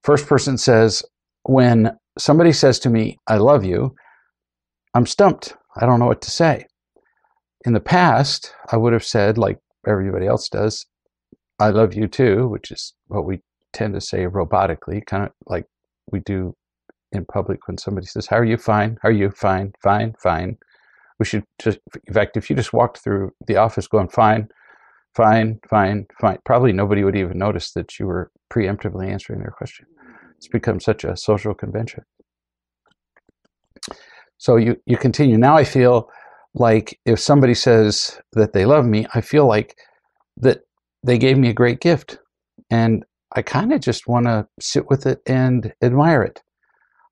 First person says, when somebody says to me, I love you, I'm stumped. I don't know what to say. In the past, I would have said, like everybody else does, I love you too, which is what we tend to say robotically, kind of like we do in public when somebody says, how are you? Fine. How are you? Fine, fine, fine. We should just, in fact, if you just walked through the office going, fine, fine, fine, fine, probably nobody would even notice that you were preemptively answering their question. It's become such a social convention. So you continue. Now I feel like if somebody says that they love me, I feel like that they gave me a great gift. And I kind of just want to sit with it and admire it.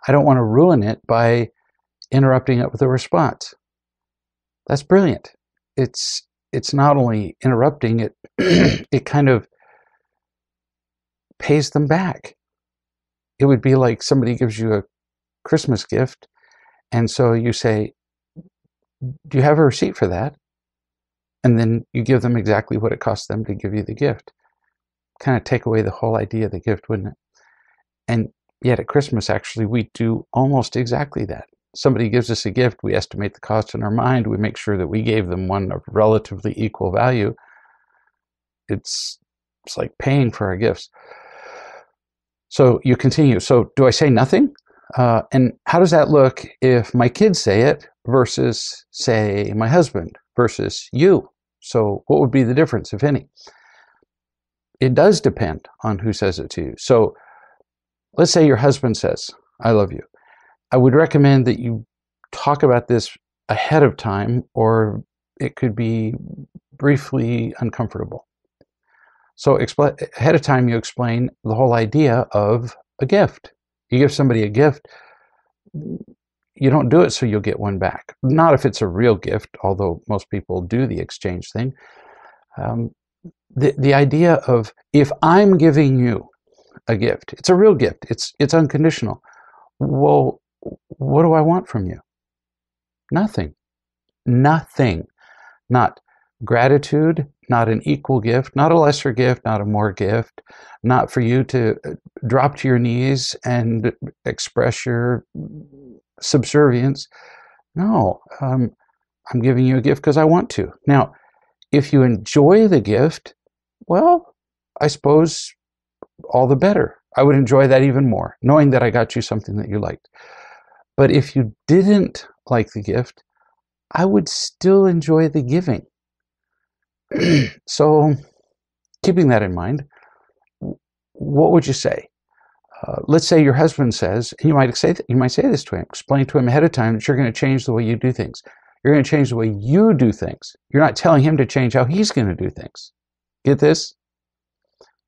I don't want to ruin it by interrupting it with a response. That's brilliant. It's not only interrupting it, it kind of pays them back. It would be like somebody gives you a Christmas gift, and so you say, do you have a receipt for that? And then you give them exactly what it cost them to give you the gift. Kind of take away the whole idea of the gift, wouldn't it? And yet at Christmas, actually, we do almost exactly that. Somebody gives us a gift, we estimate the cost in our mind, we make sure that we gave them one of relatively equal value. It's like paying for our gifts. So you continue. So do I say nothing? And how does that look if my kids say it versus, say, my husband versus you? So what would be the difference, if any? It does depend on who says it to you. So let's say your husband says, I love you. I would recommend that you talk about this ahead of time, or it could be briefly uncomfortable. So ahead of time, you explain the whole idea of a gift. You give somebody a gift, you don't do it so you'll get one back. Not if it's a real gift, although most people do the exchange thing. The idea of, if I'm giving you a gift, it's a real gift, it's unconditional. Well, what do I want from you? Nothing. Nothing. Not gratitude, not an equal gift, not a lesser gift, not a more gift, not for you to drop to your knees and express your subservience. No, I'm giving you a gift because I want to. Now, if you enjoy the gift, well, I suppose all the better. I would enjoy that even more, knowing that I got you something that you liked. But if you didn't like the gift, I would still enjoy the giving. So, keeping that in mind, what would you say? Let's say your husband says, you might say this to him, explain to him ahead of time that you're going to change the way you do things. You're going to change the way you do things. You're not telling him to change how he's going to do things. Get this?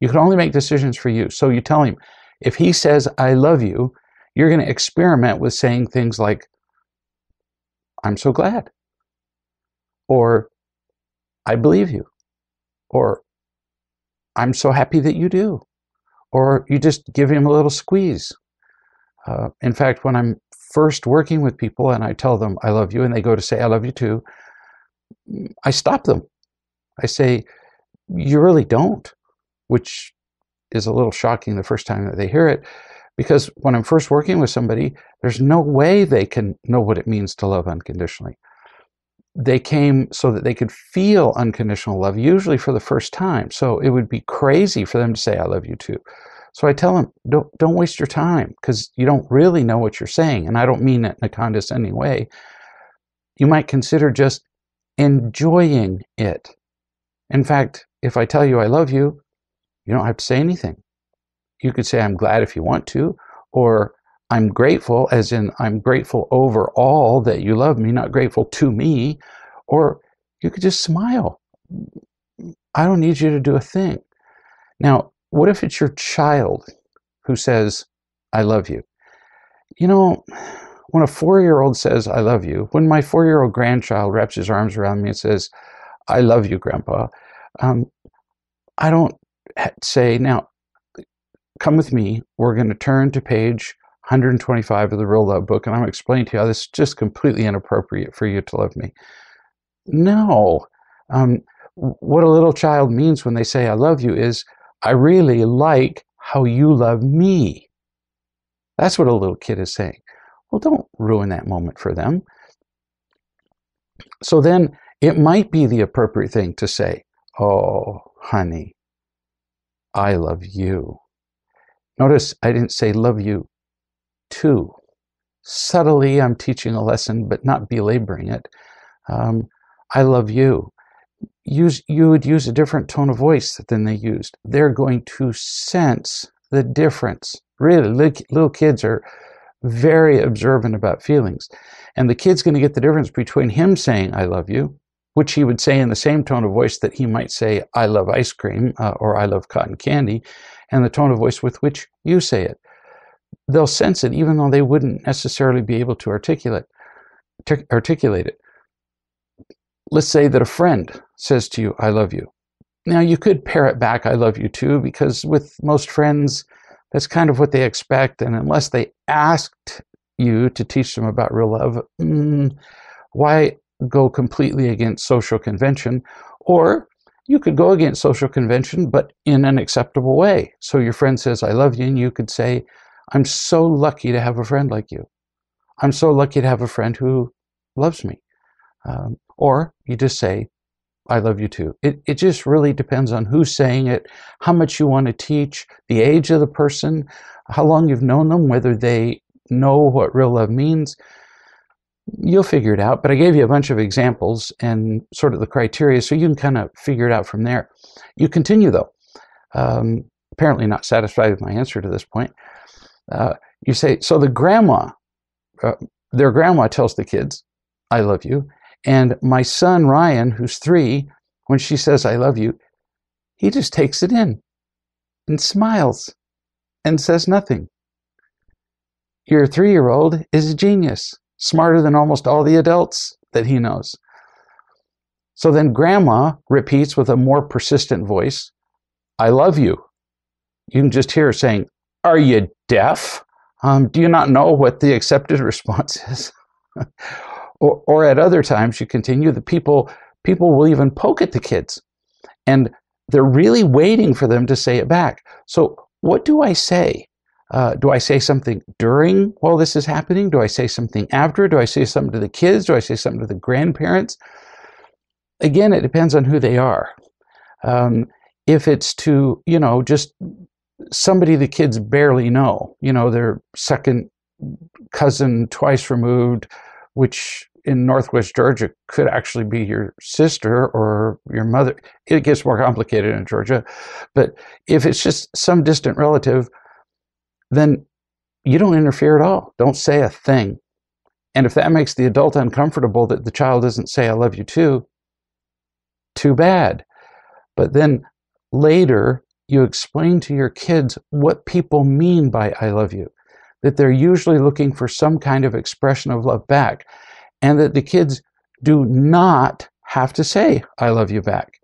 You can only make decisions for you. So you tell him, if he says, I love you, you're going to experiment with saying things like, I'm so glad. Or, I believe you. Or, I'm so happy that you do. Or you just give him a little squeeze. In fact, when I'm first working with people and I tell them I love you and they go to say I love you too, I stop them. I say, you really don't, which is a little shocking the first time that they hear it, because when I'm first working with somebody, there's no way they can know what it means to love unconditionally. They came so that they could feel unconditional love, usually for the first time. So it would be crazy for them to say, I love you too. So I tell them, don't waste your time, because you don't really know what you're saying. And I don't mean it in a condescending way. You might consider just enjoying it. In fact, if I tell you I love you, you don't have to say anything. You could say, I'm glad if you want to, or I'm grateful, as in I'm grateful overall that you love me, not grateful to me. Or you could just smile. I don't need you to do a thing. Now, what if it's your child who says, I love you? You know, when a 4-year-old says, I love you, when my 4-year-old grandchild wraps his arms around me and says, I love you, Grandpa, I don't say, now, come with me. We're going to turn to page 125 of the Real Love book, and I'm going to explain to you how this is just completely inappropriate for you to love me. No. What a little child means when they say I love you is, I really like how you love me. That's what a little kid is saying. Well, don't ruin that moment for them. So then it might be the appropriate thing to say, oh, honey, I love you. Notice I didn't say love you too. Subtly, I'm teaching a lesson, but not belaboring it. I love you. You would use a different tone of voice than they used. They're going to sense the difference. Really, little kids are very observant about feelings. And the kid's going to get the difference between him saying, I love you, which he would say in the same tone of voice that he might say, I love ice cream, or I love cotton candy, and the tone of voice with which you say it. They'll sense it even though they wouldn't necessarily be able to articulate it. Let's say that a friend says to you, I love you. Now, you could parrot back, I love you too, because with most friends, that's kind of what they expect. And unless they asked you to teach them about real love, why go completely against social convention? Or you could go against social convention, but in an acceptable way. So your friend says, I love you, and you could say, I'm so lucky to have a friend like you. I'm so lucky to have a friend who loves me. Or you just say, I love you too. It just really depends on who's saying it, how much you want to teach, the age of the person, how long you've known them, whether they know what real love means. You'll figure it out. But I gave you a bunch of examples and sort of the criteria, so you can kind of figure it out from there. You continue, though. Apparently not satisfied with my answer to this point. You say, so the grandma, their grandma tells the kids, I love you. And my son, Ryan, who's 3, when she says, I love you, he just takes it in and smiles and says nothing. Your 3-year-old is a genius, smarter than almost all the adults that he knows. So then grandma repeats with a more persistent voice, I love you. You can just hear her saying, are you deaf? Do you not know what the accepted response is? Or at other times, you continue, the people will even poke at the kids. And they're really waiting for them to say it back. So what do I say? Do I say something during while this is happening? Do I say something after? Do I say something to the kids? Do I say something to the grandparents? Again, it depends on who they are. If it's to, just somebody the kids barely know, their second cousin twice removed, which in Northwest Georgia could actually be your sister or your mother. It gets more complicated in Georgia. But if it's just some distant relative, then you don't interfere at all. Don't say a thing. And if that makes the adult uncomfortable that the child doesn't say, I love you too bad. But then later, you explain to your kids what people mean by I love you, that they're usually looking for some kind of expression of love back, and that the kids do not have to say I love you back.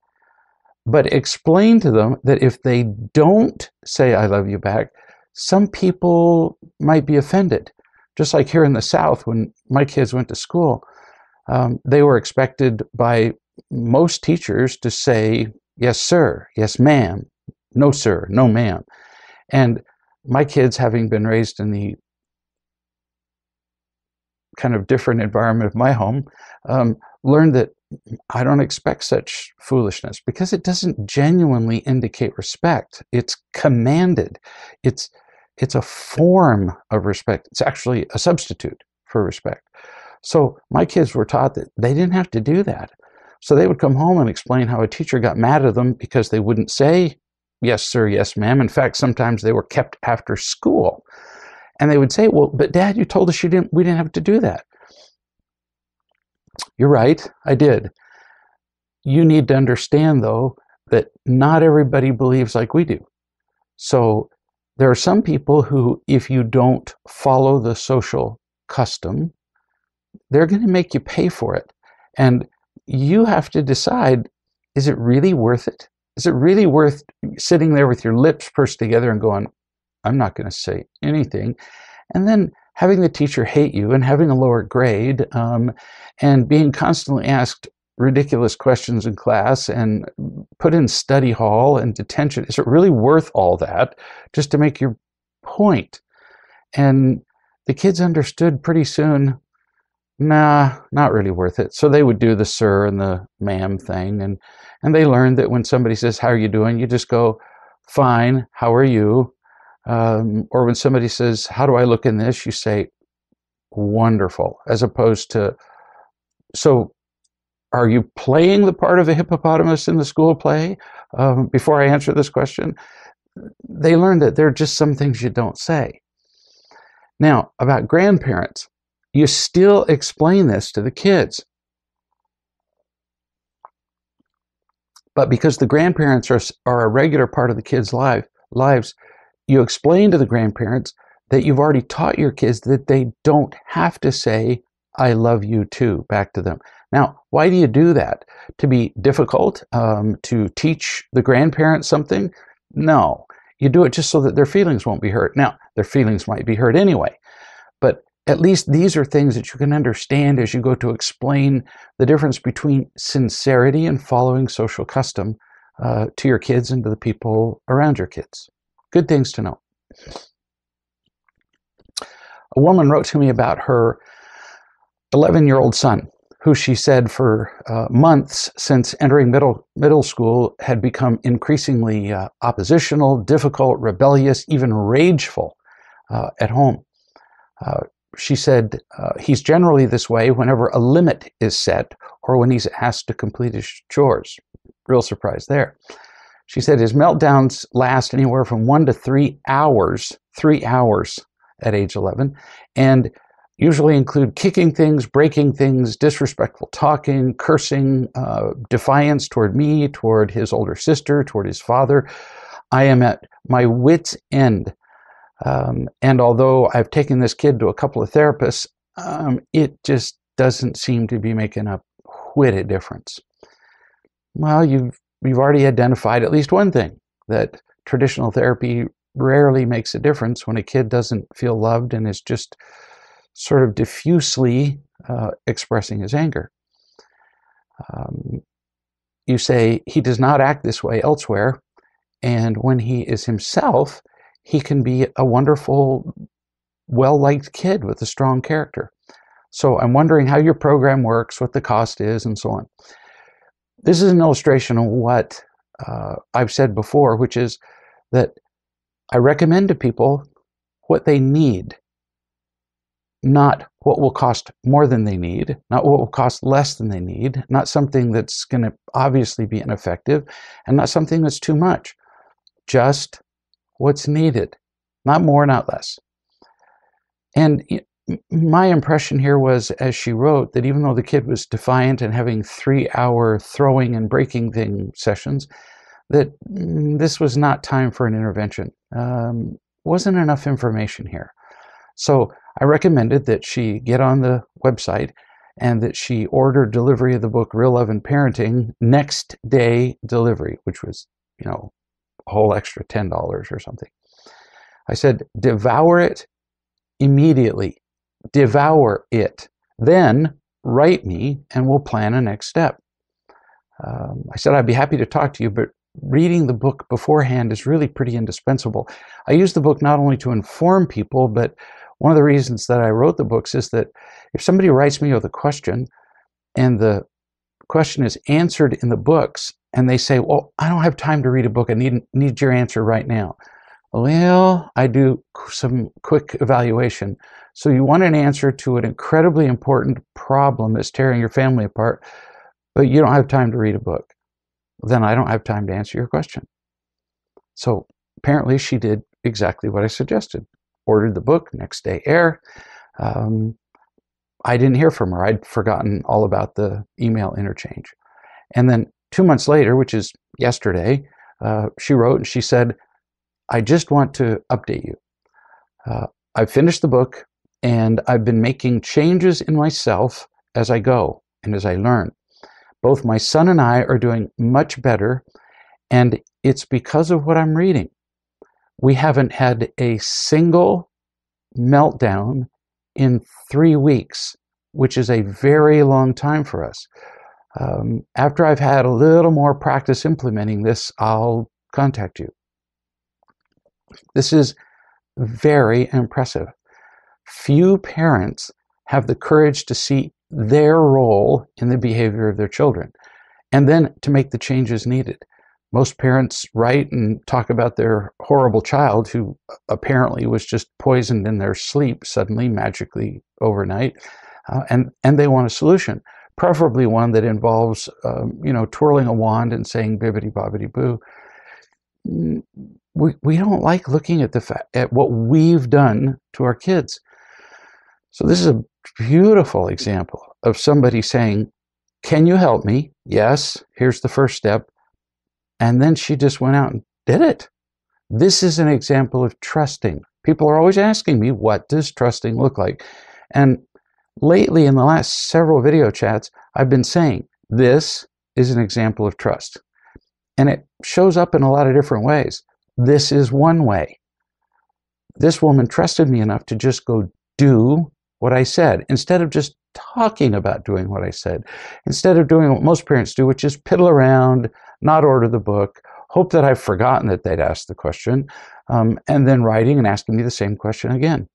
But explain to them that if they don't say I love you back, some people might be offended. Just like here in the South, when my kids went to school, they were expected by most teachers to say, yes, sir, yes, ma'am, no, sir, no, ma'am. And my kids, having been raised in the kind of different environment of my home, learned that I don't expect such foolishness because it doesn't genuinely indicate respect. It's commanded. It's a form of respect. It's actually a substitute for respect. So my kids were taught that they didn't have to do that. So they would come home and explain how a teacher got mad at them because they wouldn't say, yes, sir, yes, ma'am. In fact, sometimes they were kept after school. And they would say, well, but Dad, you told us we didn't have to do that. You're right, I did. You need to understand, though, that not everybody believes like we do. So there are some people who, if you don't follow the social custom, they're going to make you pay for it. And you have to decide, is it really worth it? Is it really worth sitting there with your lips pursed together and going, I'm not going to say anything, and then having the teacher hate you and having a lower grade and being constantly asked ridiculous questions in class and put in study hall and detention? Is it really worth all that just to make your point? And the kids understood pretty soon, nah, not really worth it. So they would do the sir and the ma'am thing. And they learned that when somebody says, how are you doing? You just go, fine, how are you? Or when somebody says, how do I look in this? You say, wonderful, as opposed to, so are you playing the part of a hippopotamus in the school play? Before I answer this question, they learned that there are just some things you don't say. Now, about grandparents, you still explain this to the kids. But because the grandparents are a regular part of the kids' lives, you explain to the grandparents that you've already taught your kids that they don't have to say, I love you too, back to them. Now, why do you do that? To be difficult? To teach the grandparents something? No. You do it just so that their feelings won't be hurt. Now, their feelings might be hurt anyway, but at least these are things that you can understand as you go to explain the difference between sincerity and following social custom to your kids and to the people around your kids. Good things to know. A woman wrote to me about her 11-year-old son, who she said for months since entering middle school had become increasingly oppositional, difficult, rebellious, even rageful at home. She said he's generally this way whenever a limit is set or when he's asked to complete his chores. Real surprise there. She said his meltdowns last anywhere from 1 to 3 hours, 3 hours at age 11, and usually include kicking things, breaking things, disrespectful talking, cursing, defiance toward me, toward his older sister, toward his father. I am at my wit's end. And although I've taken this kid to a couple of therapists, it just doesn't seem to be making a whit of difference. Well, you've already identified at least one thing, that traditional therapy rarely makes a difference when a kid doesn't feel loved and is just sort of diffusely expressing his anger. You say he does not act this way elsewhere, and when he is himself, he can be a wonderful, well-liked kid with a strong character. So I'm wondering how your program works, what the cost is, and so on. This is an illustration of what I've said before, which is that I recommend to people what they need, not what will cost more than they need, not what will cost less than they need, not something that's going to obviously be ineffective, and not something that's too much. Just what's needed, not more, not less. And my impression here was, as she wrote, that even though the kid was defiant and having 3-hour throwing and breaking thing sessions, that this was not time for an intervention. Wasn't enough information here. So I recommended that she get on the website and that she order delivery of the book Real Love and Parenting, next day delivery, which was, a whole extra $10 or something. I said, devour it immediately. Devour it. Then write me and we'll plan a next step. I said, I'd be happy to talk to you, but reading the book beforehand is really pretty indispensable. I use the book not only to inform people, but one of the reasons that I wrote the books is that if somebody writes me with a question and the question is answered in the books and they say, well, I don't have time to read a book. I need your answer right now. Well, I do some quick evaluation. So you want an answer to an incredibly important problem that's tearing your family apart, but you don't have time to read a book. Then I don't have time to answer your question. So apparently she did exactly what I suggested. Ordered the book, next day air. I didn't hear from her. I'd forgotten all about the email interchange. And then 2 months later, which is yesterday, she wrote and she said, I just want to update you. I've finished the book and I've been making changes in myself as I go and as I learn. Both my son and I are doing much better, and it's because of what I'm reading. We haven't had a single meltdown in 3 weeks, which is a very long time for us. After I've had a little more practice implementing this, I'll contact you. This is very impressive. Few parents have the courage to see their role in the behavior of their children and then to make the changes needed. Most parents write and talk about their horrible child who apparently was just poisoned in their sleep suddenly, magically, overnight, and they want a solution, preferably one that involves, twirling a wand and saying bibbidi bobbidi boo. We don't like looking at at what we've done to our kids. So this is a beautiful example of somebody saying, "Can you help me? Yes, here's the first step." And then she just went out and did it. This is an example of trusting. People are always asking me, what does trusting look like? And lately, in the last several video chats, I've been saying, this is an example of trust. And it shows up in a lot of different ways. This is one way. This woman trusted me enough to just go do what I said, instead of just talking about doing what I said, instead of doing what most parents do, which is piddle around, not order the book, hope that I've forgotten that they'd asked the question, and then writing and asking me the same question again.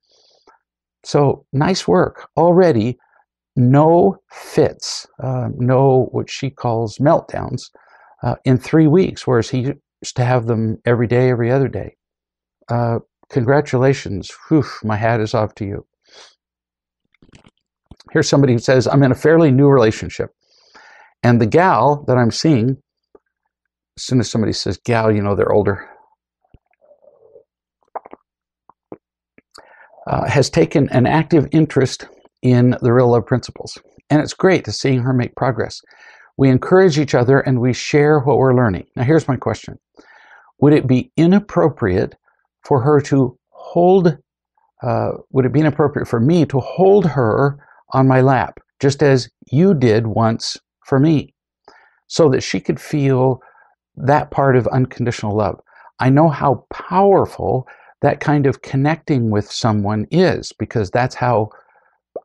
So nice work. Already, no fits, no what she calls meltdowns in 3 weeks, whereas he used to have them every day, every other day. Congratulations. Whew, my hat is off to you. Here's somebody who says, I'm in a fairly new relationship. And the gal that I'm seeing, as soon as somebody says gal, you know they're older, has taken an active interest in the real love principles. And it's great to seeing her make progress. We encourage each other and we share what we're learning. Now here's my question. Would it be inappropriate for her to hold, would it be inappropriate for me to hold her on my lap, just as you did once for me, so that she could feel that part of unconditional love? I know how powerful that kind of connecting with someone is, because that's how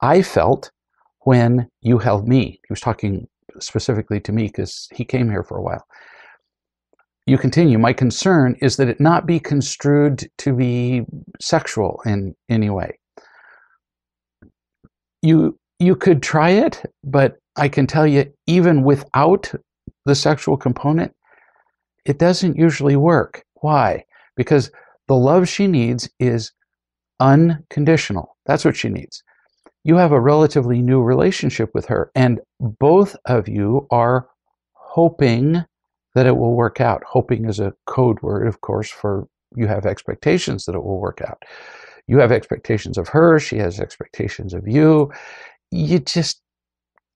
I felt when you held me. He was talking specifically to me because he came here for a while. You continue, my concern is that it not be construed to be sexual in any way. You could try it, but I can tell you, even without the sexual component, it doesn't usually work. Why? Because the love she needs is unconditional. That's what she needs. You have a relatively new relationship with her, and both of you are hoping that it will work out. Hoping is a code word, of course, for you have expectations that it will work out. You have expectations of her, she has expectations of you. You just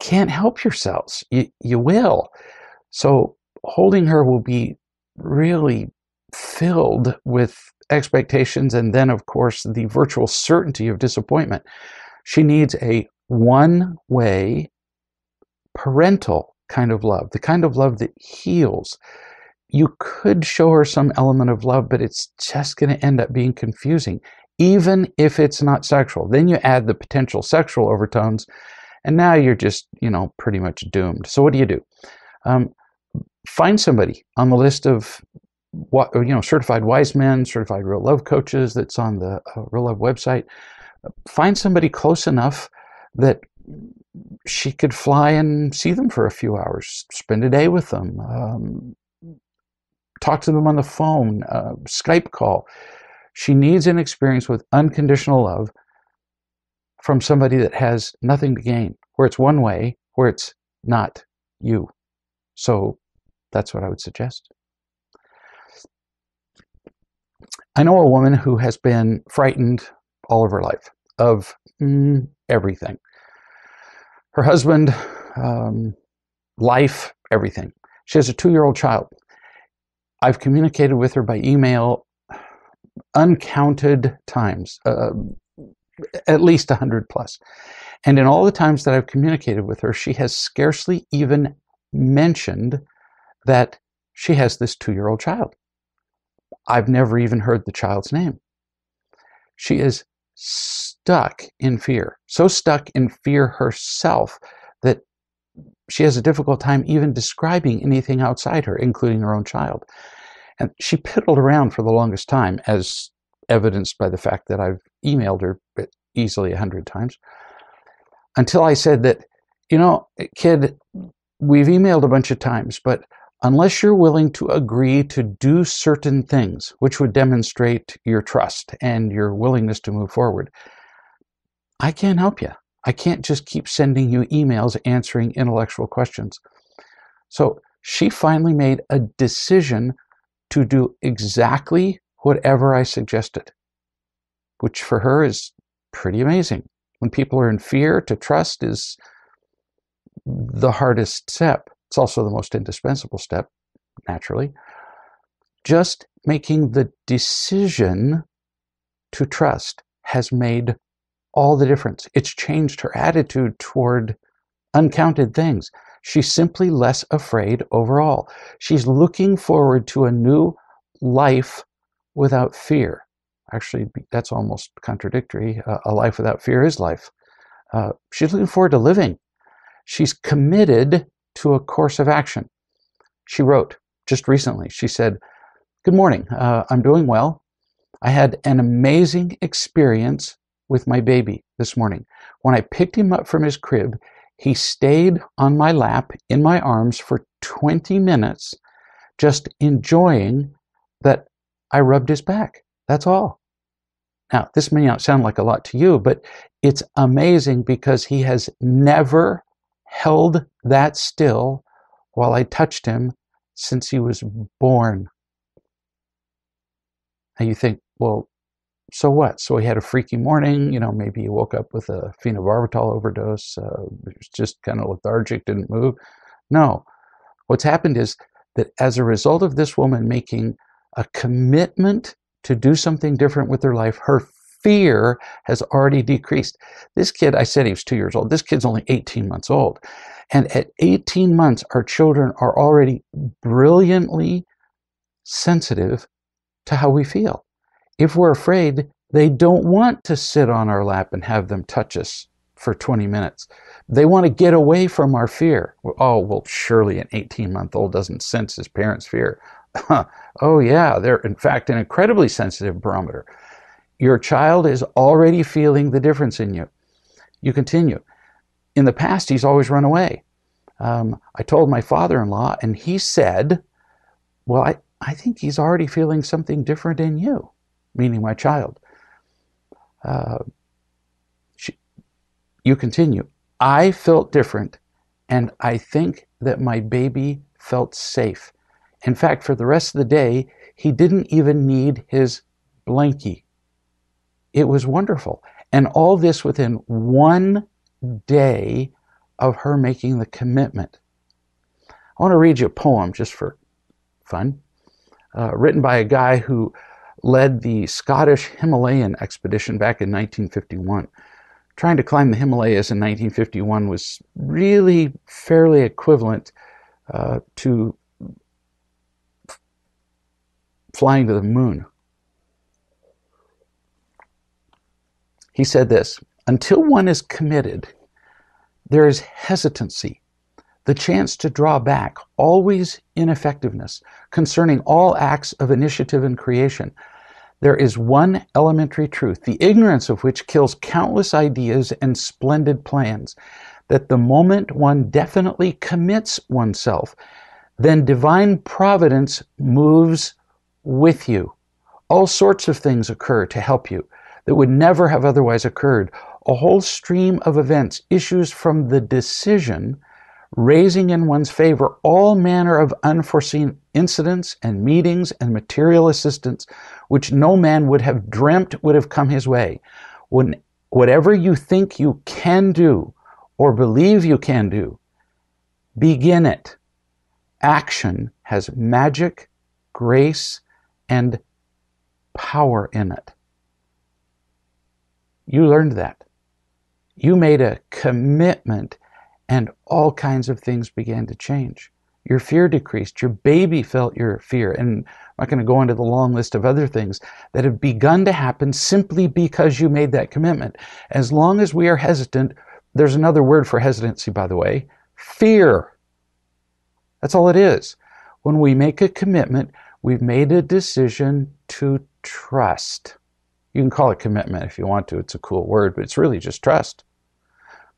can't help yourselves. You will. So holding her will be really filled with expectations, and then, of course, the virtual certainty of disappointment. She needs a one-way parental kind of love, the kind of love that heals. You could show her some element of love, but it's just going to end up being confusing, even if it's not sexual. Then you add the potential sexual overtones, and now you're just, pretty much doomed. So what do? Find somebody on the list of certified wise men, certified real love coaches that's on the Real Love website. Find somebody close enough that she could fly and see them for a few hours, spend a day with them, talk to them on the phone, Skype call. She needs an experience with unconditional love from somebody that has nothing to gain, where it's one way, where it's not you. So that's what I would suggest. I know a woman who has been frightened all of her life of everything. Her husband, life, everything. She has a 2-year-old child. I've communicated with her by email uncounted times, at least 100 plus. And in all the times that I've communicated with her, she has scarcely even mentioned that she has this 2-year-old child. I've never even heard the child's name. She is stuck in fear, so stuck in fear herself that she has a difficult time even describing anything outside her, including her own child. And she piddled around for the longest time, as evidenced by the fact that I've emailed her easily 100 times, until I said that, you know, kid, we've emailed a bunch of times, but unless you're willing to agree to do certain things, which would demonstrate your trust and your willingness to move forward, I can't help you. I can't just keep sending you emails answering intellectual questions. So she finally made a decision to do exactly whatever I suggested, which for her is pretty amazing. When people are in fear, to trust is the hardest step. It's also the most indispensable step, naturally. Just making the decision to trust has made all the difference. It's changed her attitude toward uncounted things. She's simply less afraid overall. She's looking forward to a new life without fear. Actually, that's almost contradictory. A life without fear is life. She's looking forward to living. She's committed to a course of action. She wrote just recently, she said, "Good morning. I'm doing well. I had an amazing experience with my baby this morning. When I picked him up from his crib, he stayed on my lap in my arms for 20 minutes, just enjoying that I rubbed his back. That's all." Now, this may not sound like a lot to you, but it's amazing because he has never held that still while I touched him since he was born. And you think, well, so what? So he had a freaky morning, maybe he woke up with a phenobarbital overdose, was just kind of lethargic, didn't move. No, what's happened is that as a result of this woman making a commitment to do something different with her life, her fear has already decreased. This kid, I said he was 2 years old. This kid's only 18 months old. And at 18 months, our children are already brilliantly sensitive to how we feel. If we're afraid, they don't want to sit on our lap and have them touch us for 20 minutes. They want to get away from our fear. Oh, well, surely an 18-month-old doesn't sense his parents' fear. Oh, yeah, they're in fact an incredibly sensitive barometer. Your child is already feeling the difference in you. You continue. In the past, he's always run away. I told my father-in-law, and he said, well, I think he's already feeling something different in you, meaning my child. You continue. I felt different, and I think that my baby felt safe. In fact, for the rest of the day, he didn't even need his blankie. It was wonderful. And all this within 1 day of her making the commitment. I want to read you a poem just for fun, written by a guy who led the Scottish Himalayan expedition back in 1951. Trying to climb the Himalayas in 1951 was really fairly equivalent to flying to the moon. He said this, "Until one is committed, there is hesitancy, the chance to draw back, always ineffectiveness, concerning all acts of initiative and creation. There is one elementary truth, the ignorance of which kills countless ideas and splendid plans, that the moment one definitely commits oneself, then divine providence moves with you. All sorts of things occur to help you that would never have otherwise occurred. A whole stream of events issues from the decision, raising in one's favor all manner of unforeseen incidents and meetings and material assistance, which no man would have dreamt would have come his way. Whatever you think you can do or believe you can do, begin it. Action has magic, grace, and power in it." You learned that. You made a commitment and all kinds of things began to change. Your fear decreased. Your baby felt your fear. And I'm not going to go into the long list of other things that have begun to happen simply because you made that commitment. As long as we are hesitant, there's another word for hesitancy, by the way, fear. That's all it is. When we make a commitment, we've made a decision to trust. You can call it commitment if you want to. It's a cool word, but it's really just trust.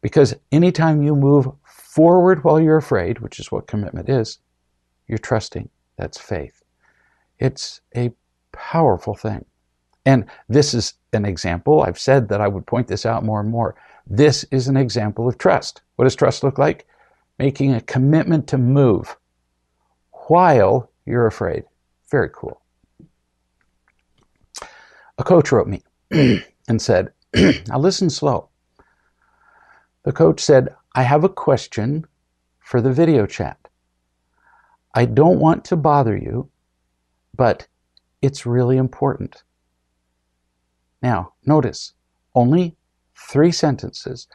Because anytime you move forward while you're afraid, which is what commitment is, you're trusting. That's faith. It's a powerful thing. And this is an example. I've said that I would point this out more and more. This is an example of trust. What does trust look like? Making a commitment to move while you're afraid. Very cool. A coach wrote me and said, now listen slow. The coach said, I have a question for the video chat. I don't want to bother you, but it's really important. Now, notice, only 3 sentences,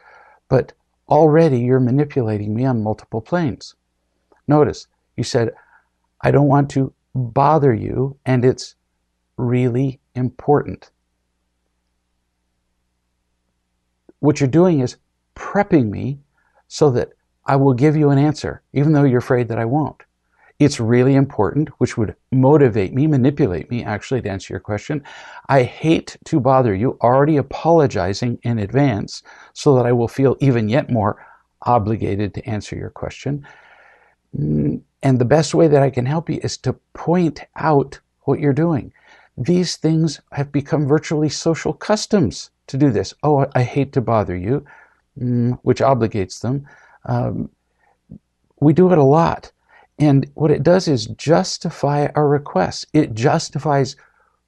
but already you're manipulating me on multiple planes. Notice, you said, I don't want to bother you, and it's really important. What you're doing is prepping me so that I will give you an answer, even though you're afraid that I won't. It's really important, which would motivate me, manipulate me, actually, to answer your question. I hate to bother you, already apologizing in advance so that I will feel even yet more obligated to answer your question. And the best way that I can help you is to point out what you're doing. These things have become virtually social customs to do this. Oh, I hate to bother you, which obligates them. We do it a lot. And what it does is justify our requests. It justifies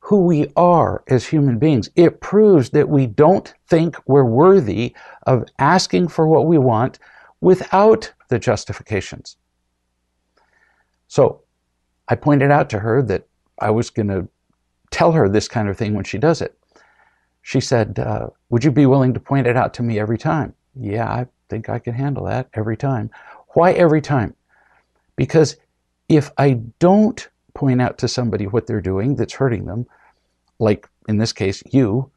who we are as human beings. It proves that we don't think we're worthy of asking for what we want without the justifications. So I pointed out to her that I was going to tell her this kind of thing when she does it. She said, would you be willing to point it out to me every time? Yeah, I think I can handle that every time. Why every time? Because if I don't point out to somebody what they're doing that's hurting them, like in this case, you,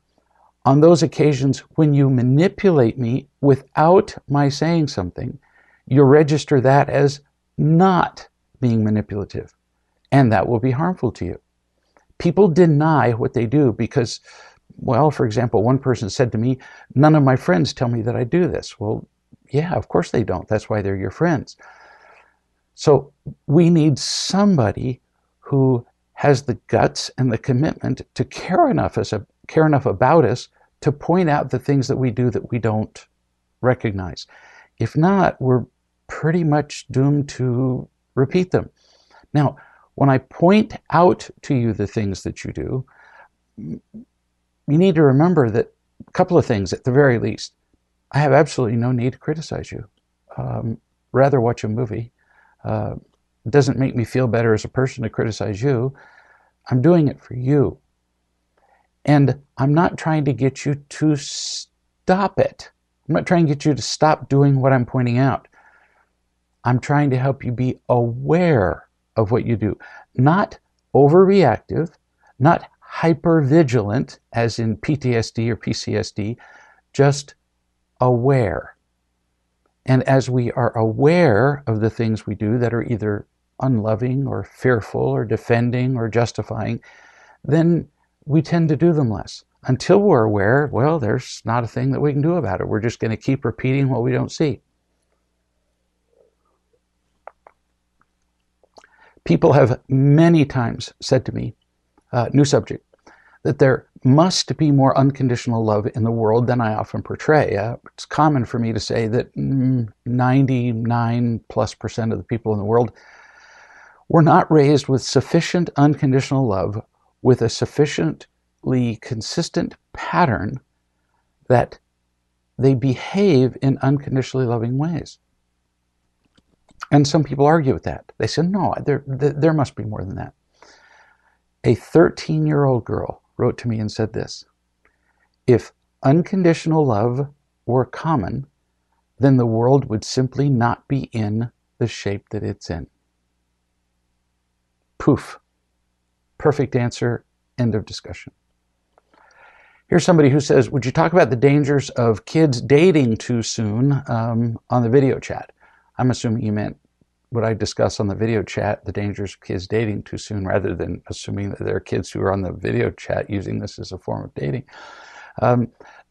on those occasions when you manipulate me without my saying something, you register that as not being manipulative, and that will be harmful to you. People deny what they do because, well, for example, one person said to me, none of my friends tell me that I do this. Well, yeah, of course they don't. That's why they're your friends. So we need somebody who has the guts and the commitment to care enough about us to point out the things that we do that we don't recognize. If not, we're pretty much doomed to repeat them. Now, when I point out to you the things that you do, you need to remember that a couple of things at the very least. I have absolutely no need to criticize you. Rather watch a movie. It doesn't make me feel better as a person to criticize you. I'm doing it for you. And I'm not trying to get you to stop it. I'm not trying to get you to stop doing what I'm pointing out. I'm trying to help you be aware of what you do. Not overreactive, not hypervigilant, as in PTSD or PCSD, just aware. And as we are aware of the things we do that are either unloving or fearful or defending or justifying, then we tend to do them less. Until we're aware, well, there's not a thing that we can do about it. We're just going to keep repeating what we don't see. People have many times said to me, new subject, that there must be more unconditional love in the world than I often portray. It's common for me to say that 99+% of the people in the world were not raised with sufficient unconditional love, with a sufficiently consistent pattern that they behave in unconditionally loving ways. And some people argue with that. They say, no, there must be more than that. A 13-year-old girl wrote to me and said this: if unconditional love were common, then the world would simply not be in the shape that it's in. Poof. Perfect answer. End of discussion. Here's somebody who says, would you talk about the dangers of kids dating too soon on the video chat? I'm assuming you meant what I discuss on the video chat, the dangers of kids dating too soon, rather than assuming that there are kids who are on the video chat using this as a form of dating.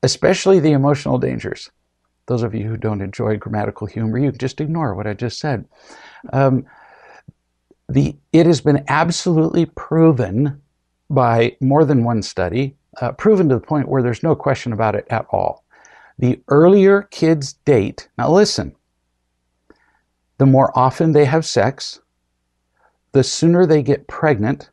Especially the emotional dangers. Those of you who don't enjoy grammatical humor, you can just ignore what I just said. It has been absolutely proven by more than one study, proven to the point where there's no question about it at all. The earlier kids date, now listen, the more often they have sex, the sooner they get pregnant.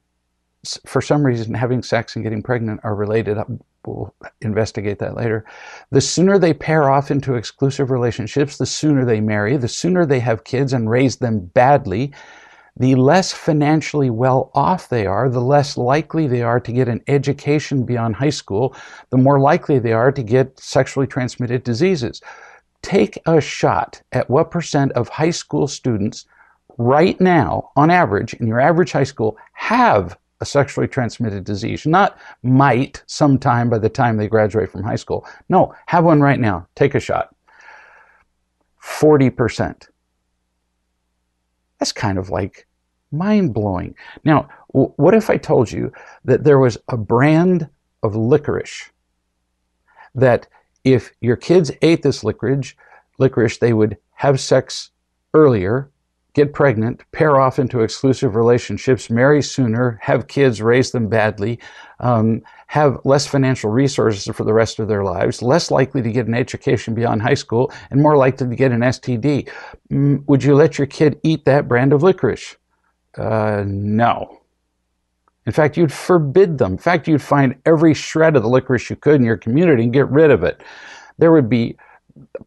For some reason, having sex and getting pregnant are related. We'll investigate that later. The sooner they pair off into exclusive relationships, the sooner they marry, the sooner they have kids and raise them badly, the less financially well off they are, the less likely they are to get an education beyond high school, the more likely they are to get sexually transmitted diseases. Take a shot at what percent of high school students right now, on average, in your average high school, have a sexually transmitted disease. Not might sometime by the time they graduate from high school. No, have one right now. Take a shot. 40%. That's kind of like mind-blowing. Now, what if I told you that there was a brand of licorice that if your kids ate this licorice, they would have sex earlier, get pregnant, pair off into exclusive relationships, marry sooner, have kids, raise them badly, have less financial resources for the rest of their lives, less likely to get an education beyond high school, and more likely to get an STD. Would you let your kid eat that brand of licorice? No. In fact, you'd forbid them. In fact, you'd find every shred of the licorice you could in your community and get rid of it. There would be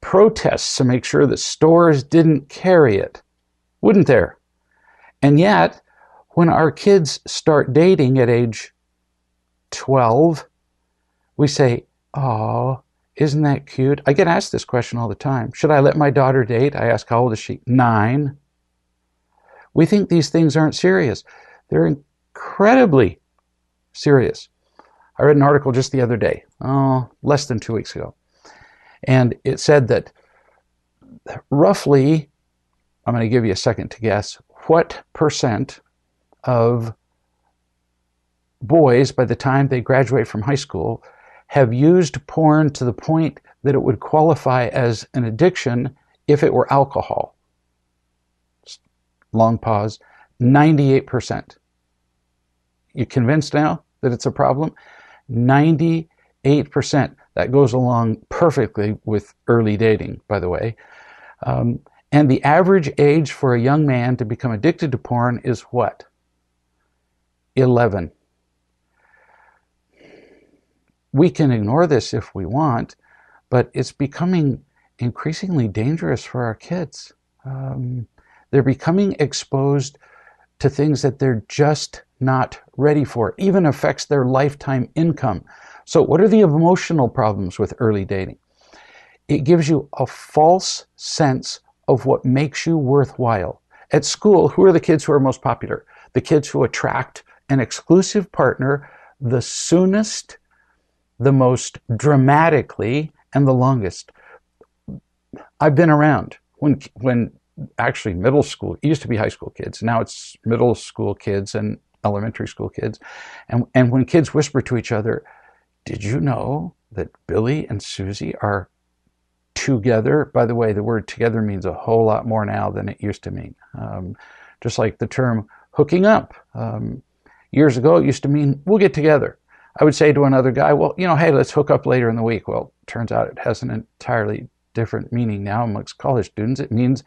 protests to make sure that stores didn't carry it. Wouldn't there? And yet, when our kids start dating at age 12, we say, oh, isn't that cute? I get asked this question all the time. Should I let my daughter date? I ask, how old is she? 9. We think these things aren't serious. They're incredibly serious. I read an article just the other day, less than 2 weeks ago. And it said that roughly, I'm going to give you a second to guess, what percent of boys, by the time they graduate from high school, have used porn to the point that it would qualify as an addiction if it were alcohol? Long pause. 98%. You convinced now that it's a problem? 98%. That goes along perfectly with early dating, by the way. And the average age for a young man to become addicted to porn is what? 11. We can ignore this if we want, but it's becoming increasingly dangerous for our kids. They're becoming exposed to things that they're just not ready for. It even affects their lifetime income. So what are the emotional problems with early dating? It gives you a false sense of what makes you worthwhile. At school, who are the kids who are most popular? The kids who attract an exclusive partner the soonest, the most dramatically, and the longest. I've been around when actually middle school, it used to be high school kids, now it's middle school kids and elementary school kids. And when kids whisper to each other, did you know that Billy and Susie are together? By the way, the word together means a whole lot more now than it used to mean. Just like the term hooking up. Years ago, it used to mean we'll get together. I would say to another guy, well, hey, let's hook up later in the week. Well, turns out it has an entirely different meaning now amongst college students. It means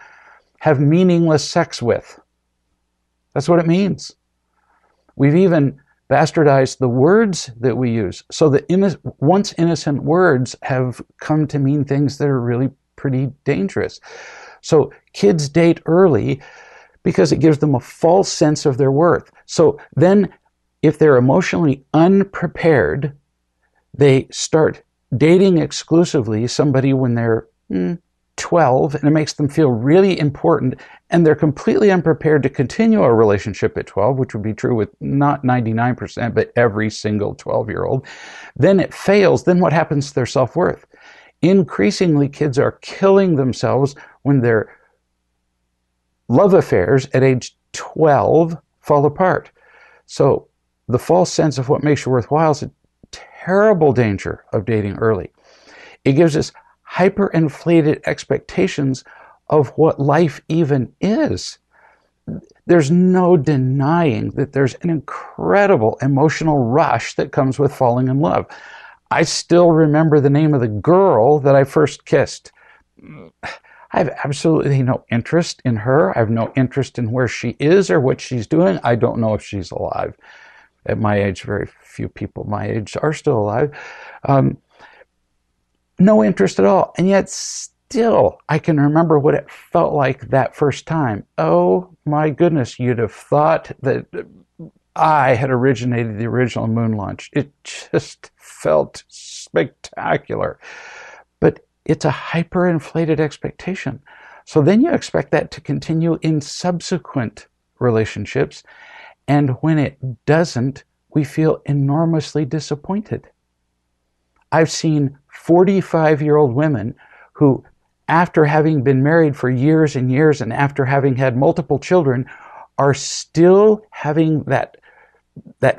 have meaningless sex with. That's what it means. We've even bastardized the words that we use, so that once innocent words have come to mean things that are really pretty dangerous. So kids date early because it gives them a false sense of their worth. So then if they're emotionally unprepared, they start dating exclusively somebody when they're 12, and it makes them feel really important, and they're completely unprepared to continue a relationship at 12, which would be true with not 99%, but every single 12-year-old. Then it fails. Then what happens to their self-worth? Increasingly, kids are killing themselves when they're love affairs at age 12 fall apart. So the false sense of what makes you worthwhile is a terrible danger of dating early. It gives us hyperinflated expectations of what life even is. There's no denying that there's an incredible emotional rush that comes with falling in love. I still remember the name of the girl that I first kissed. I have absolutely no interest in her. I have no interest in where she is or what she's doing. I don't know if she's alive. At my age, very few people my age are still alive. No interest at all. And yet still, I can remember what it felt like that first time. Oh my goodness, you'd have thought that I had originated the original moon launch. It just felt spectacular. But it's a hyperinflated expectation. So then you expect that to continue in subsequent relationships. And when it doesn't, we feel enormously disappointed. I've seen 45-year-old women who, after having been married for years and years and after having had multiple children, are still having that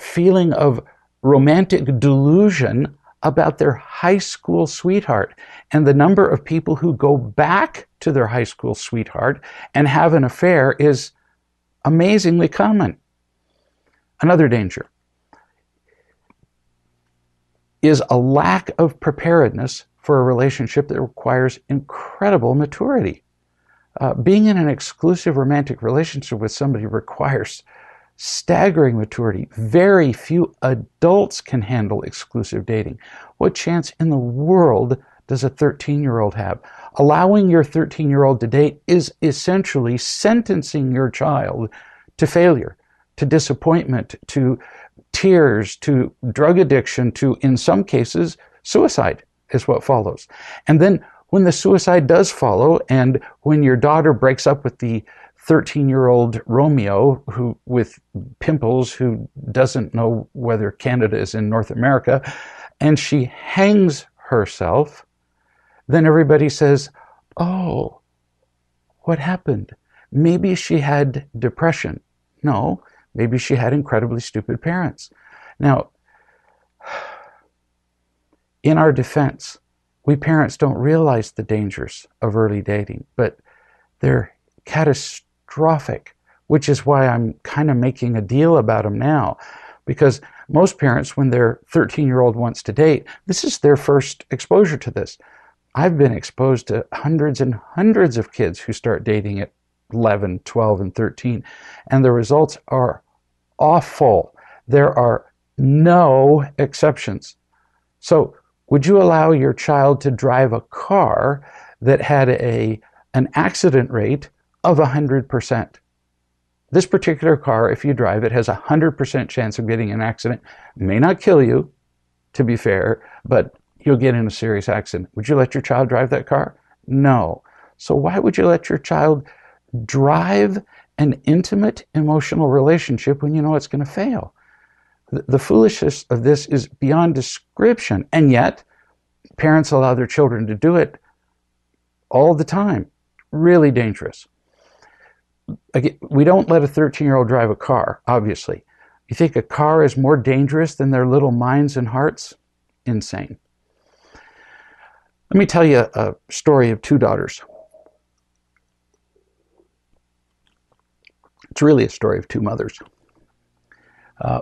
feeling of romantic delusion about their high school sweetheart. And the number of people who go back to their high school sweetheart and have an affair is amazingly common. Another danger is a lack of preparedness for a relationship that requires incredible maturity. Being in an exclusive romantic relationship with somebody requires staggering maturity. Very few adults can handle exclusive dating. What chance in the world does a 13-year-old have? Allowing your 13-year-old to date is essentially sentencing your child to failure, to disappointment, to tears, to drug addiction, to, in some cases, suicide is what follows. And then when the suicide does follow, and when your daughter breaks up with the 13-year-old Romeo who with pimples who doesn't know whether Canada is in North America, and she hangs herself, then everybody says, oh, what happened? Maybe she had depression. No, maybe she had incredibly stupid parents. Now, in our defense, we parents don't realize the dangers of early dating, but they're catastrophic, which is why I'm kind of making a deal about them now. Because most parents, when their 13-year-old wants to date, this is their first exposure to this. I've been exposed to hundreds and hundreds of kids who start dating at 11, 12, and 13, and the results are awful. There are no exceptions. So would you allow your child to drive a car that had an accident rate of 100%? This particular car, if you drive it, has a 100% chance of getting an accident. It may not kill you, to be fair, but you'll get in a serious accident. Would you let your child drive that car? No. So why would you let your child drive an intimate emotional relationship when you know it's going to fail? The foolishness of this is beyond description, and yet parents allow their children to do it all the time. Really dangerous. Again, we don't let a 13-year-old drive a car, obviously. You think a car is more dangerous than their little minds and hearts? Insane. Let me tell you a story of two daughters. It's really a story of two mothers.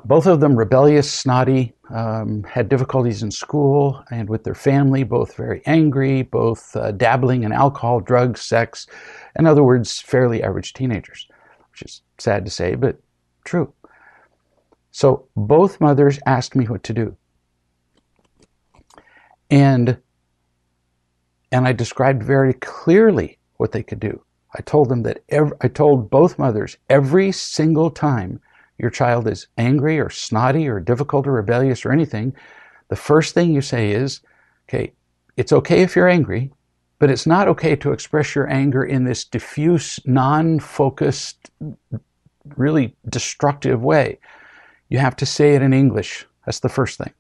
Both of them rebellious, snotty, had difficulties in school and with their family, both very angry, both dabbling in alcohol, drugs, sex. In other words, fairly average teenagers, which is sad to say, but true. So both mothers asked me what to do. And I described very clearly what they could do. I told them that I told both mothers every single time your child is angry or snotty or difficult or rebellious or anything, the first thing you say is, okay, it's okay if you're angry, but it's not okay to express your anger in this diffuse, non-focused, really destructive way. You have to say it in English. That's the first thing.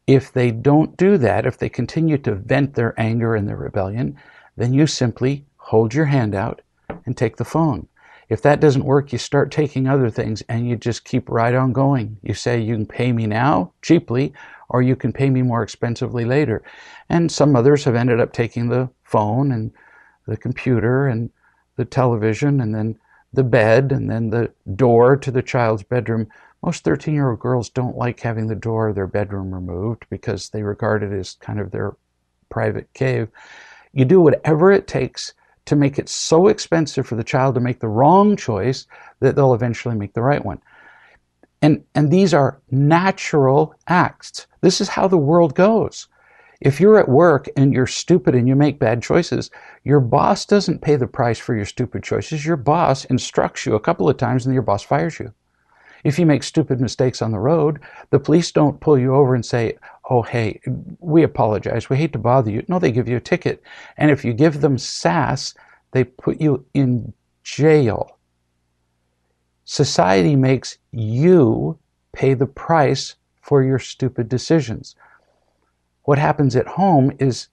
If they don't do that, if they continue to vent their anger and their rebellion, then you simply hold your hand out and take the phone. If that doesn't work, you start taking other things and you just keep right on going. You say, you can pay me now cheaply, or you can pay me more expensively later. And some mothers have ended up taking the phone and the computer and the television and then the bed and then the door to the child's bedroom. Most 13-year-old girls don't like having the door of their bedroom removed because they regard it as kind of their private cave. You do whatever it takes to make it so expensive for the child to make the wrong choice that they'll eventually make the right one. And these are natural acts. This is how the world goes. If you're at work and you're stupid and you make bad choices, your boss doesn't pay the price for your stupid choices. Your boss instructs you a couple of times and your boss fires you. If you make stupid mistakes on the road, the police don't pull you over and say, oh, hey, we apologize, we hate to bother you. No, they give you a ticket. And if you give them sass, they put you in jail. Society makes you pay the price for your stupid decisions. What happens at home is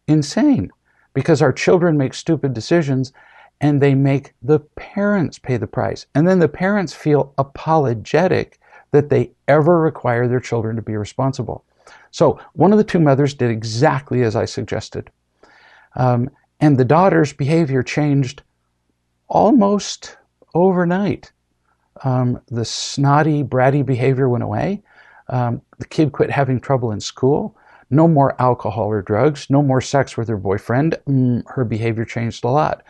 insane because our children make stupid decisions and they make the parents pay the price. And then the parents feel apologetic that they ever require their children to be responsible. So one of the two mothers did exactly as I suggested. And the daughter's behavior changed almost overnight. The snotty, bratty behavior went away. The kid quit having trouble in school. No more alcohol or drugs. No more sex with her boyfriend. Her behavior changed a lot.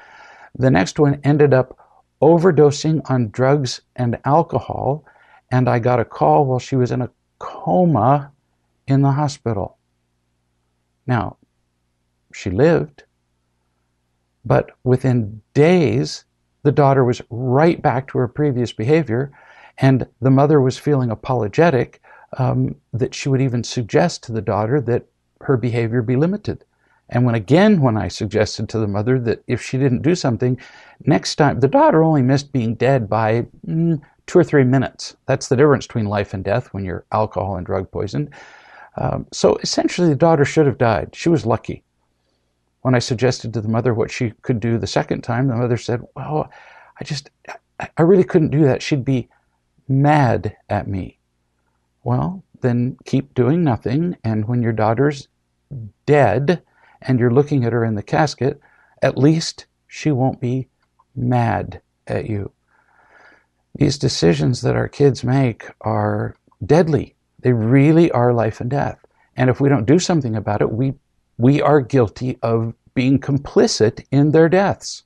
The next one ended up overdosing on drugs and alcohol, and I got a call while she was in a coma in the hospital. Now, she lived, but within days, the daughter was right back to her previous behavior, and the mother was feeling apologetic that she would even suggest to the daughter that her behavior be limited. And when I suggested to the mother that if she didn't do something, next time, the daughter only missed being dead by 2 or 3 minutes. That's the difference between life and death when you're alcohol and drug poisoned. So essentially, the daughter should have died. She was lucky. When I suggested to the mother what she could do the second time, the mother said, well, I really couldn't do that. She'd be mad at me. Well, then keep doing nothing. And when your daughter's dead, and you're looking at her in the casket, at least she won't be mad at you. These decisions that our kids make are deadly. They really are life and death. And if we don't do something about it, we are guilty of being complicit in their deaths.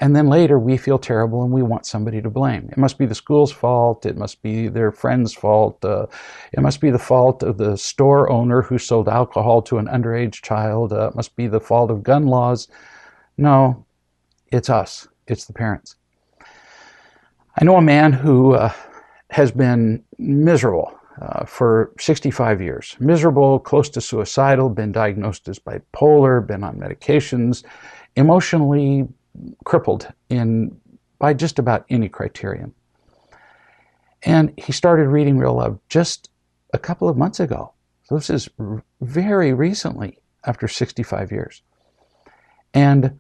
And then later we feel terrible and we want somebody to blame. It must be the school's fault. It must be their friend's fault. It must be the fault of the store owner who sold alcohol to an underage child. It must be the fault of gun laws. No, it's us. It's the parents. I know a man who has been miserable for 65 years. Miserable, close to suicidal, been diagnosed as bipolar, been on medications, emotionally crippled by just about any criterion. And he started reading Real Love just a couple of months ago. So this is very recently, after 65 years. And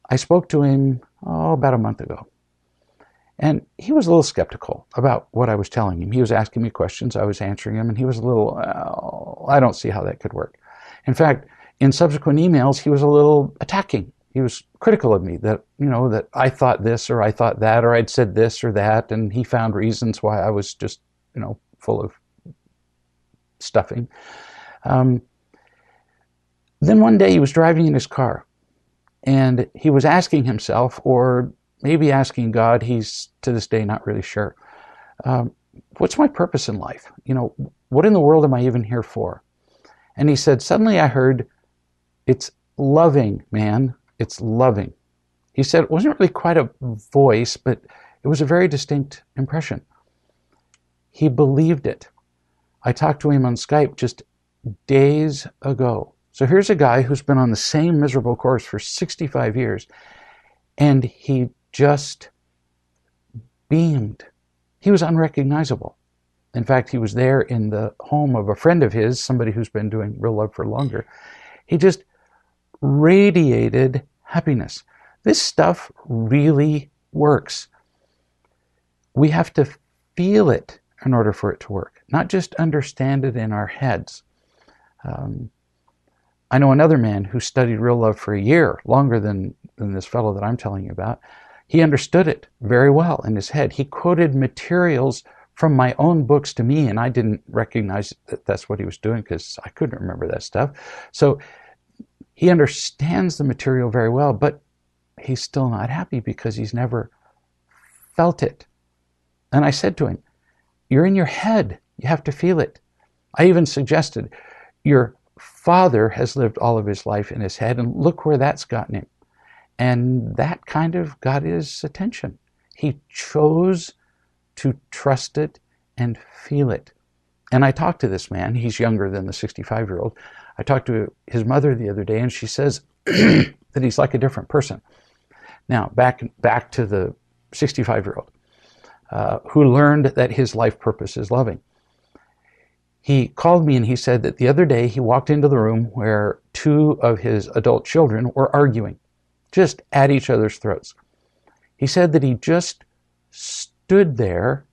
I spoke to him about a month ago. And he was a little skeptical about what I was telling him. He was asking me questions, I was answering him, and he was a little, I don't see how that could work. In fact, in subsequent emails, he was a little attacking. He was critical of me that, that I thought this or I thought that or I'd said this or that, and he found reasons why I was just, full of stuffing. Then one day he was driving in his car and he was asking himself, or maybe asking God, he's to this day not really sure, what's my purpose in life? What in the world am I even here for? And he said, suddenly I heard, it's loving, man. It's loving. He said it wasn't really quite a voice, but it was a very distinct impression. He believed it. I talked to him on Skype just days ago. So here's a guy who's been on the same miserable course for 65 years, and he just beamed. He was unrecognizable. In fact, he was there in the home of a friend of his, somebody who's been doing Real Love for longer. He just radiated happiness. This stuff really works. We have to feel it in order for it to work, not just understand it in our heads. I know another man who studied real love for a year, longer than this fellow that I'm telling you about. He understood it very well in his head. He quoted materials from my own books to me, and I didn't recognize that that's what he was doing because I couldn't remember that stuff. So he understands the material very well, but he's still not happy because he's never felt it. And I said to him, you're in your head. You have to feel it. I even suggested, your father has lived all of his life in his head, and look where that's gotten him. And that kind of got his attention. He chose to trust it and feel it. And I talked to this man. He's younger than the 65-year-old. I talked to his mother the other day, and she says that he's like a different person. Now, back to the 65-year-old who learned that his life purpose is loving. He called me and he said that the other day he walked into the room where two of his adult children were arguing, just at each other's throats. He said that he just stood there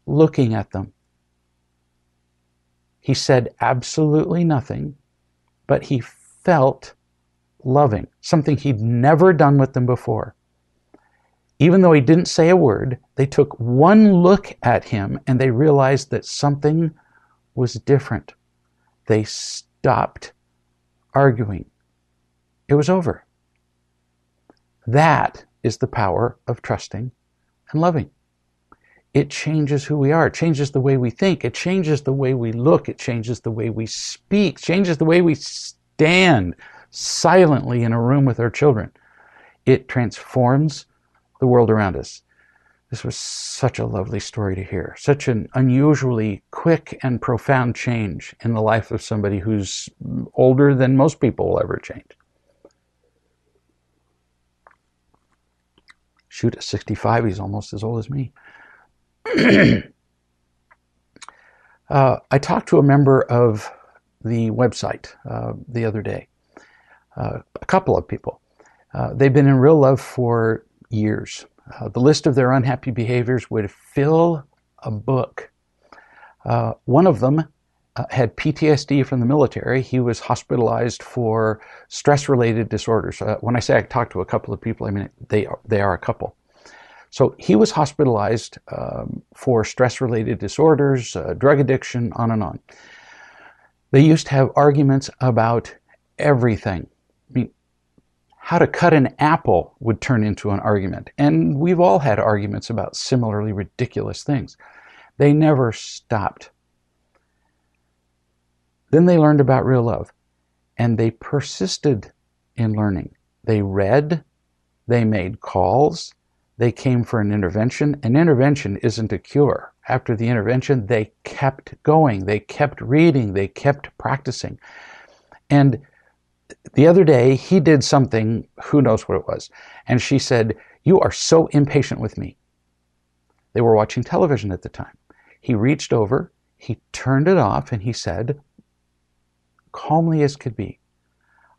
looking at them. He said absolutely nothing, but he felt loving, something he'd never done with them before. Even though he didn't say a word, they took one look at him and they realized that something was different. They stopped arguing. It was over. That is the power of trusting and loving. It changes who we are. It changes the way we think. It changes the way we look. It changes the way we speak. It changes the way we stand silently in a room with our children. It transforms the world around us. This was such a lovely story to hear. Such an unusually quick and profound change in the life of somebody who's older than most people will ever change. Shoot, at 65, he's almost as old as me. I talked to a member of the website the other day. A couple of people. They've been in real love for years. The list of their unhappy behaviors would fill a book. One of them had PTSD from the military. He was hospitalized for stress-related disorders. When I say I talked to a couple of people, I mean they are a couple. So he was hospitalized for stress-related disorders, drug addiction, on and on. They used to have arguments about everything. I mean, how to cut an apple would turn into an argument. And we've all had arguments about similarly ridiculous things. They never stopped. Then they learned about real love, and they persisted in learning. They read, they made calls, they came for an intervention. An intervention isn't a cure. After the intervention, they kept going, they kept reading, they kept practicing. And the other day, he did something, who knows what it was, and she said, "You are so impatient with me." They were watching television at the time. He reached over, he turned it off, and he said, calmly as could be,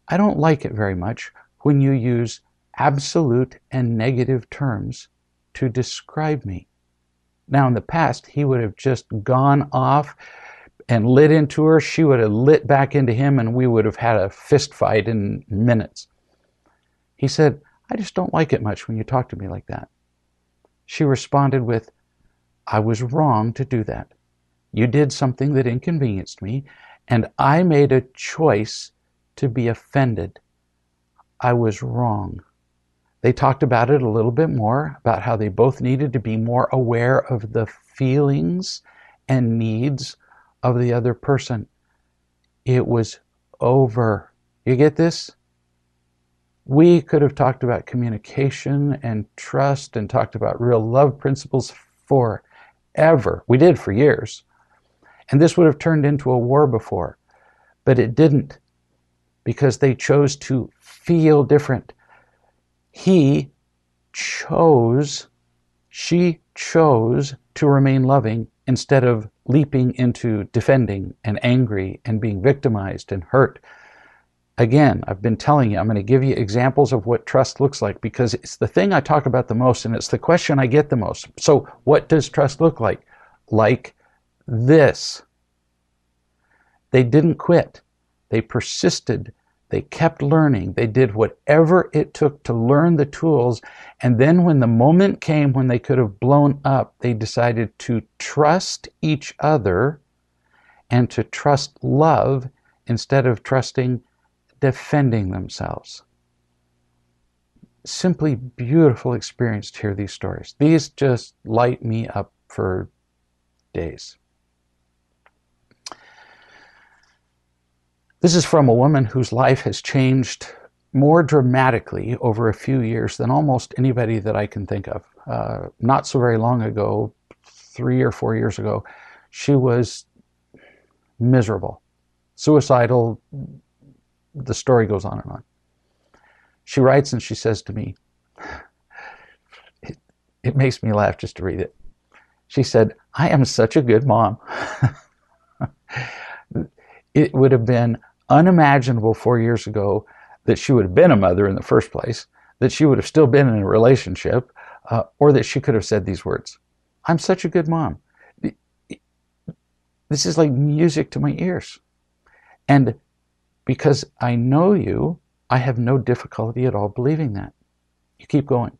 "I don't like it very much when you use absolute and negative terms to describe me." Now, in the past, he would have just gone off and lit into her. She would have lit back into him, and we would have had a fist fight in minutes. He said, "I just don't like it much when you talk to me like that." She responded with, "I was wrong to do that. You did something that inconvenienced me, and I made a choice to be offended. I was wrong." They talked about it a little bit more, about how they both needed to be more aware of the feelings and needs of the other person. It was over. You get this? We could have talked about communication and trust and talked about real love principles forever. We did for years. And this would have turned into a war before. But it didn't, because they chose to feel different. He chose, she chose to remain loving instead of leaping into defending and angry and being victimized and hurt. Again, I've been telling you, I'm going to give you examples of what trust looks like because it's the thing I talk about the most and it's the question I get the most. So what does trust look like? Like this. They didn't quit. They persisted. They kept learning. They did whatever it took to learn the tools. And then when the moment came when they could have blown up, they decided to trust each other and to trust love instead of trusting defending themselves. Simply beautiful experience to hear these stories. These just light me up for days. This is from a woman whose life has changed more dramatically over a few years than almost anybody that I can think of. Not so very long ago, 3 or 4 years ago, she was miserable, suicidal. The story goes on and on. She writes and she says to me, it makes me laugh just to read it. She said, "I am such a good mom." It would have been unimaginable 4 years ago that she would have been a mother in the first place, that she would have still been in a relationship, or that she could have said these words. "I'm such a good mom." This is like music to my ears. And because I know you, I have no difficulty at all believing that. You keep going.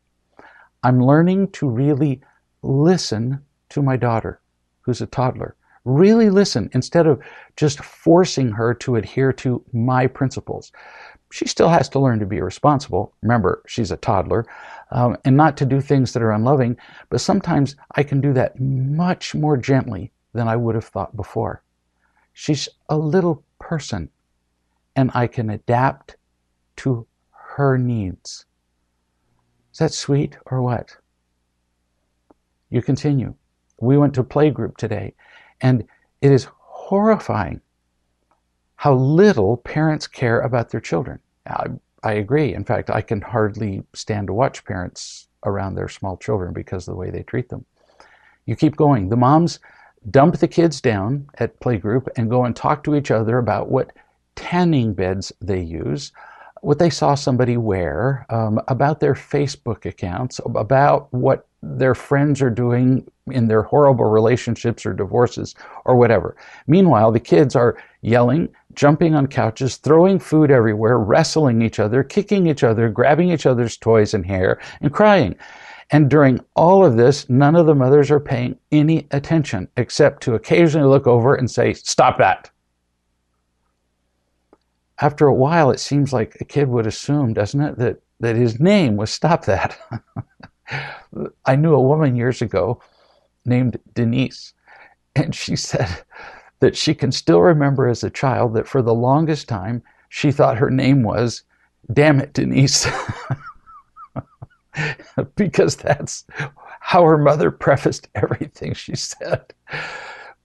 "I'm learning to really listen to my daughter, who's a toddler. Really listen instead of just forcing her to adhere to my principles. She still has to learn to be responsible. Remember, she's a toddler, and not to do things that are unloving, but sometimes I can do that much more gently than I would have thought before. She's a little person, and I can adapt to her needs." Is that sweet or what? You continue. "We went to playgroup today, and it is horrifying how little parents care about their children." I agree. In fact, I can hardly stand to watch parents around their small children because of the way they treat them. You keep going. "The moms dump the kids down at playgroup and go and talk to each other about what tanning beds they use, what they saw somebody wear, about their Facebook accounts, about what their friends are doing in their horrible relationships or divorces or whatever. Meanwhile, the kids are yelling, jumping on couches, throwing food everywhere, wrestling each other, kicking each other, grabbing each other's toys and hair, and crying. And during all of this, none of the mothers are paying any attention except to occasionally look over and say, 'Stop that.'" After a while, it seems like a kid would assume, doesn't it, that his name was "Stop That." I knew a woman years ago named Denise, and she said that she can still remember as a child that for the longest time, she thought her name was "Damn It, Denise." Because that's how her mother prefaced everything she said.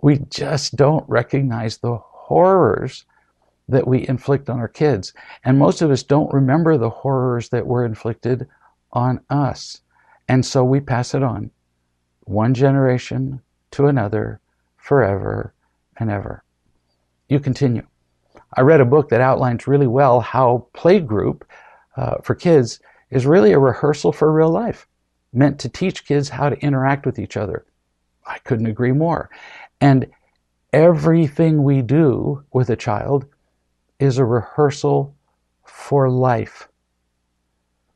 We just don't recognize the horrors that we inflict on our kids. And most of us don't remember the horrors that were inflicted on us. And so we pass it on, one generation to another, forever and ever. You continue. "I read a book that outlines really well how playgroup for kids is really a rehearsal for real life, meant to teach kids how to interact with each other." I couldn't agree more. And everything we do with a child is a rehearsal for life.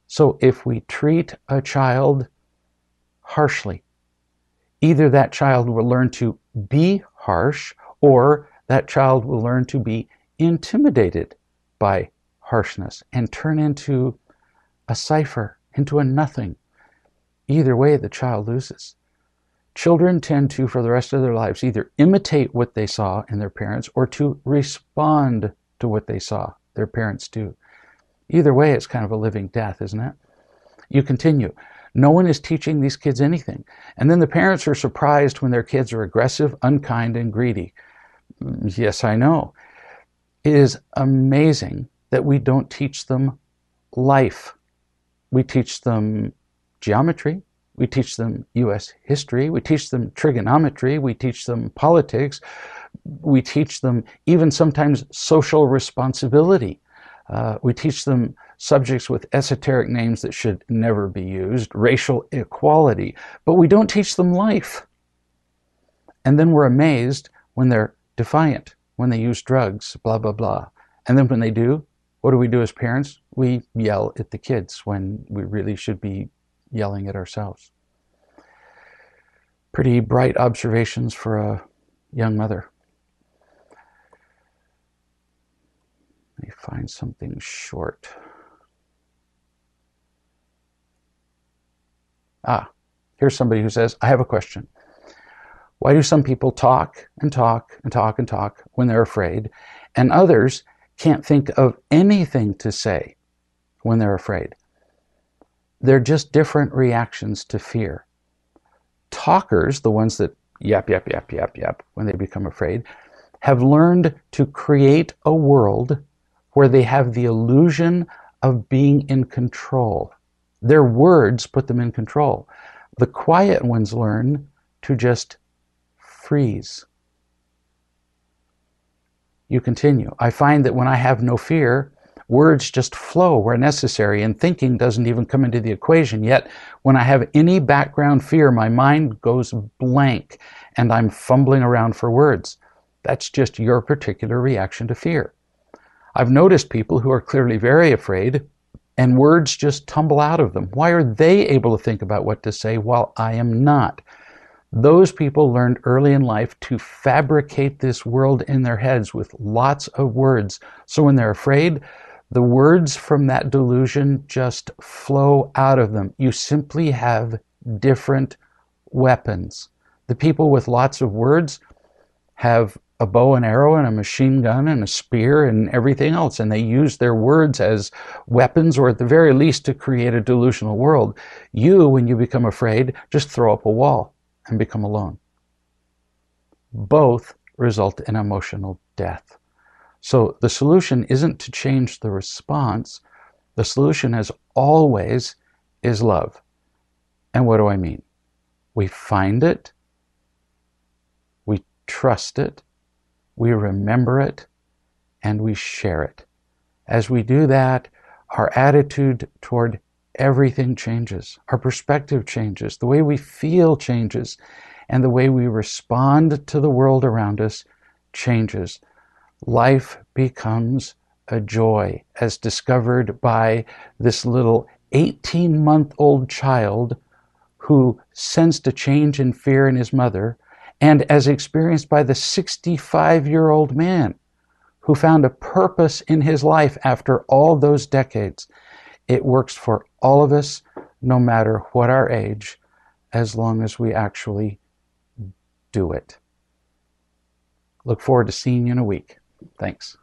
So if we treat a child harshly, either that child will learn to be harsh, or that child will learn to be intimidated by harshness and turn into a cipher, into a nothing. Either way, the child loses. Children tend to, for the rest of their lives, either imitate what they saw in their parents or to respond to what they saw their parents do. Either way, it's kind of a living death, isn't it? You continue. "No one is teaching these kids anything. And then the parents are surprised when their kids are aggressive, unkind, and greedy." Yes, I know. It is amazing that we don't teach them life. We teach them geometry. We teach them U.S. history. We teach them trigonometry. We teach them politics. We teach them even sometimes social responsibility. We teach them subjects with esoteric names that should never be used, racial equality, but we don't teach them life. And then we're amazed when they're defiant, when they use drugs, blah, blah, blah. And then when they do, what do we do as parents? We yell at the kids when we really should be yelling at ourselves. Pretty bright observations for a young mother. Let me find something short. Here's somebody who says, I have a question. Why do some people talk and talk and talk and talk when they're afraid, and others can't think of anything to say when they're afraid? They're just different reactions to fear. Talkers, the ones that yap, yap, yap, yap, yap when they become afraid, have learned to create a world where they have the illusion of being in control. Their words put them in control. The quiet ones learn to just freeze. You continue. I find that when I have no fear, words just flow where necessary, and thinking doesn't even come into the equation. Yet, when I have any background fear, my mind goes blank, and I'm fumbling around for words. That's just your particular reaction to fear. I've noticed people who are clearly very afraid, and words just tumble out of them. Why are they able to think about what to say while I am not? Those people learned early in life to fabricate this world in their heads with lots of words. So when they're afraid, the words from that delusion just flow out of them. You simply have different weapons. The people with lots of words have a bow and arrow and a machine gun and a spear and everything else, and they use their words as weapons, or at the very least to create a delusional world. You, when you become afraid, just throw up a wall and become alone. Both result in emotional death. So the solution isn't to change the response. The solution, as always, is love. And what do I mean? We find it, we trust it, we remember it, and we share it. As we do that, our attitude toward everything changes. Our perspective changes. The way we feel changes. And the way we respond to the world around us changes. Life becomes a joy, as discovered by this little 18-month-old child who sensed a change in fear in his mother, and as experienced by the 65-year-old man who found a purpose in his life after all those decades. It works for all of us, no matter what our age, as long as we actually do it. Look forward to seeing you in a week. Thanks.